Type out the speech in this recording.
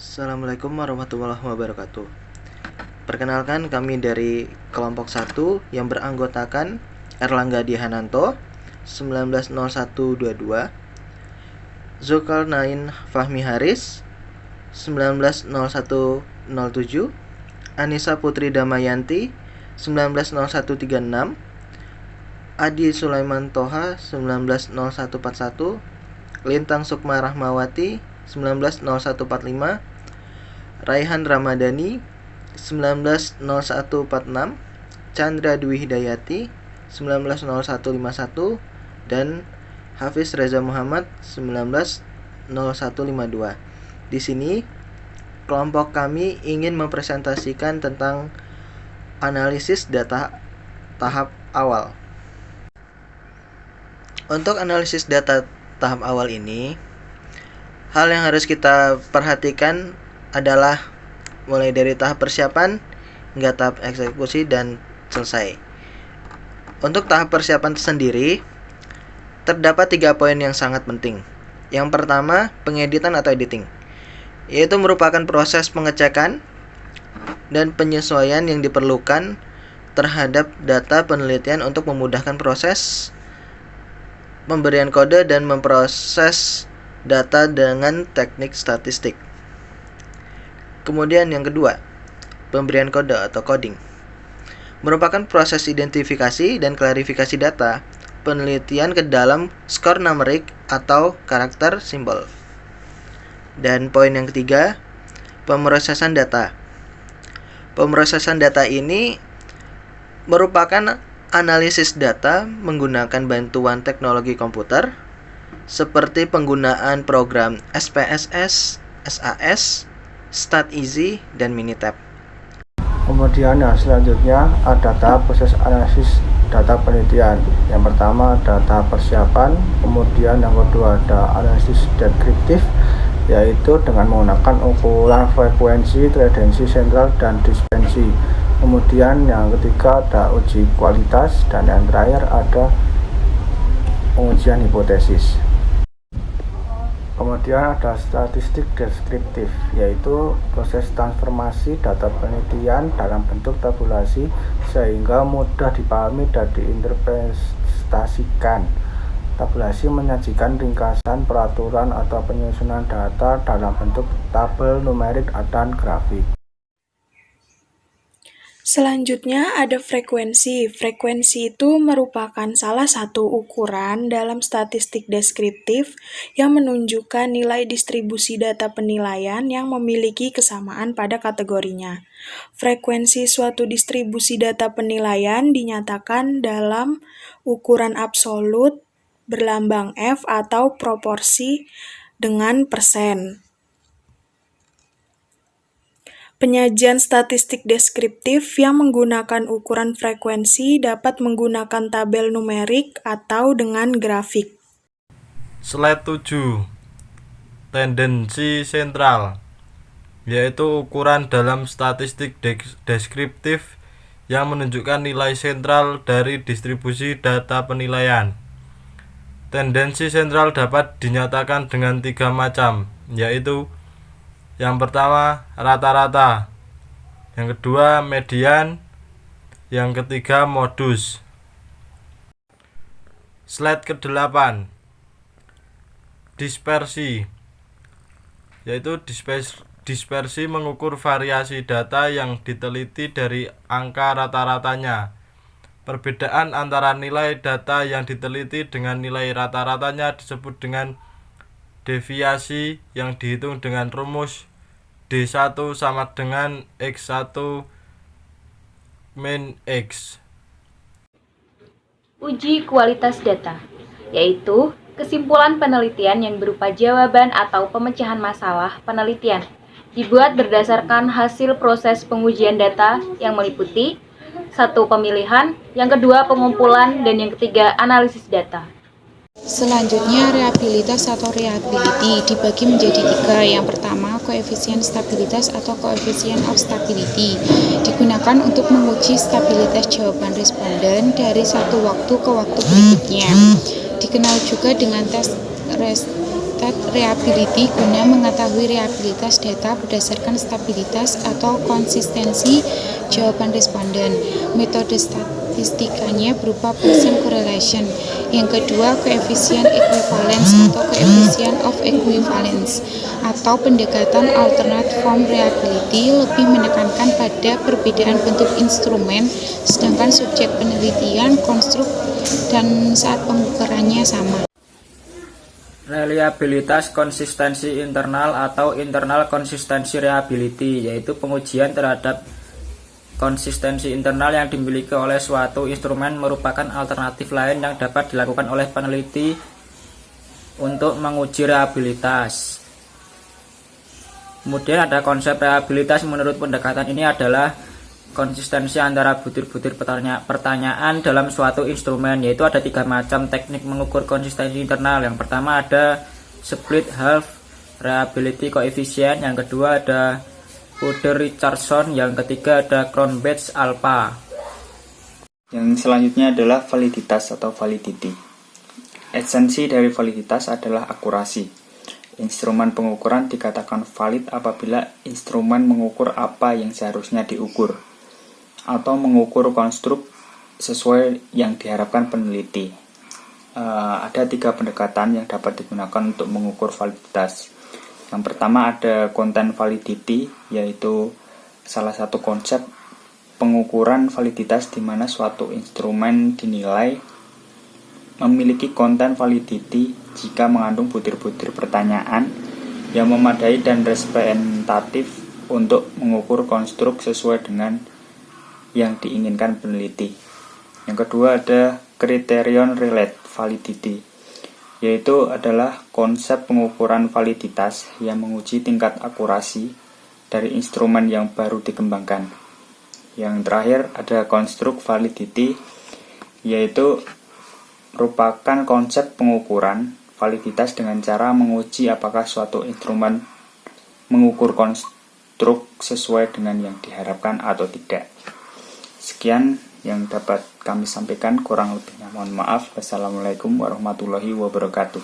Assalamualaikum warahmatullahi wabarakatuh. Perkenalkan, kami dari kelompok 1 yang beranggotakan Erlangga Dihananto 190122, Zulkarnain Fahmi Haris 190107, Anissa Putri Damayanti 190136, Adi Sulaiman Toha 190141, Lintang Sukma Rahmawati 190145, Raihan Ramadhani 190146, Chandra Dwi Hidayati 190151, dan Hafiz Reza Muhammad 190152. Di sini kelompok kami ingin mempresentasikan tentang analisis data tahap awal. Untuk analisis data tahap awal ini, hal yang harus kita perhatikan adalah mulai dari tahap persiapan hingga tahap eksekusi dan selesai. Untuk tahap persiapan sendiri, terdapat 3 poin yang sangat penting. Yang pertama, pengeditan atau editing, yaitu merupakan proses pengecekan dan penyesuaian yang diperlukan terhadap data penelitian untuk memudahkan proses pemberian kode dan memproses data dengan teknik statistik. Kemudian yang kedua, pemberian kode atau coding, merupakan proses identifikasi dan klarifikasi data penelitian ke dalam skor numerik atau karakter simbol. Dan poin yang ketiga, pemrosesan data. Pemrosesan data ini merupakan analisis data menggunakan bantuan teknologi komputer seperti penggunaan program SPSS, SAS, StatEasy, dan Minitab. Kemudian selanjutnya ada tahap proses analisis data penelitian. Yang pertama ada tahap persiapan, kemudian yang kedua ada analisis deskriptif, yaitu dengan menggunakan ukuran frekuensi, tendensi sentral, dan dispersi. Kemudian yang ketiga ada uji kualitas, dan yang terakhir ada pengujian hipotesis. Kemudian ada statistik deskriptif, yaitu proses transformasi data penelitian dalam bentuk tabulasi sehingga mudah dipahami dan diinterpretasikan. Tabulasi menyajikan ringkasan peraturan atau penyusunan data dalam bentuk tabel numerik dan grafik. Selanjutnya ada frekuensi. Frekuensi itu merupakan salah satu ukuran dalam statistik deskriptif yang menunjukkan nilai distribusi data penilaian yang memiliki kesamaan pada kategorinya. Frekuensi suatu distribusi data penilaian dinyatakan dalam ukuran absolut berlambang F atau proporsi dengan persen. Penyajian statistik deskriptif yang menggunakan ukuran frekuensi dapat menggunakan tabel numerik atau dengan grafik. Slide 7. Tendensi sentral, yaitu ukuran dalam statistik deskriptif yang menunjukkan nilai sentral dari distribusi data penilaian. Tendensi sentral dapat dinyatakan dengan 3 macam, yaitu yang pertama, rata-rata. Yang kedua, median. Yang ketiga, modus. Slide ke-8. Dispersi, yaitu dispersi mengukur variasi data yang diteliti dari angka rata-ratanya. Perbedaan antara nilai data yang diteliti dengan nilai rata-ratanya disebut dengan deviasi yang dihitung dengan rumus D1 sama dengan X1 min X. Uji kualitas data, yaitu kesimpulan penelitian yang berupa jawaban atau pemecahan masalah penelitian, dibuat berdasarkan hasil proses pengujian data yang meliputi 1. Pemilihan, yang kedua pengumpulan, dan yang ketiga analisis data. Selanjutnya, reliabilitas atau reliability dibagi menjadi 3. Yang pertama, koefisien stabilitas atau koefisien of stability digunakan untuk menguji stabilitas jawaban responden dari satu waktu ke waktu berikutnya. Dikenal juga dengan tes reliability guna mengetahui reliabilitas data berdasarkan stabilitas atau konsistensi jawaban responden. Metode statistikanya berupa Bayesian correlation. Yang kedua, coefficient equivalence atau coefficient of equivalence atau pendekatan alternate form reliability lebih menekankan pada perbedaan bentuk instrumen, sedangkan subjek penelitian, konstruk, dan saat pengukurannya sama. Reliabilitas konsistensi internal atau internal consistency reliability, yaitu pengujian terhadap konsistensi internal yang dimiliki oleh suatu instrumen merupakan alternatif lain yang dapat dilakukan oleh peneliti untuk menguji reliabilitas. Kemudian ada konsep reliabilitas. Menurut pendekatan ini adalah konsistensi antara butir-butir pertanyaan dalam suatu instrumen, yaitu ada 3 macam teknik mengukur konsistensi internal. Yang pertama ada split half reliability coefficient, yang kedua ada Uder-Richardson, yang ketiga ada Cronbach alpha. Yang selanjutnya adalah validitas atau validity. Esensi dari validitas adalah akurasi. Instrumen pengukuran dikatakan valid apabila instrumen mengukur apa yang seharusnya diukur atau mengukur konstruk sesuai yang diharapkan peneliti. Ada 3 pendekatan yang dapat digunakan untuk mengukur validitas. Yang pertama ada content validity, yaitu salah satu konsep pengukuran validitas di mana suatu instrumen dinilai memiliki content validity jika mengandung butir-butir pertanyaan yang memadai dan representatif untuk mengukur konstruk sesuai dengan yang diinginkan peneliti. Yang kedua ada criterion relate validity, yaitu adalah konsep pengukuran validitas yang menguji tingkat akurasi dari instrumen yang baru dikembangkan. Yang terakhir ada construct validity, yaitu merupakan konsep pengukuran validitas dengan cara menguji apakah suatu instrumen mengukur konstruk sesuai dengan yang diharapkan atau tidak. Sekian yang dapat kami sampaikan, kurang lebihnya mohon maaf. Wassalamualaikum warahmatullahi wabarakatuh.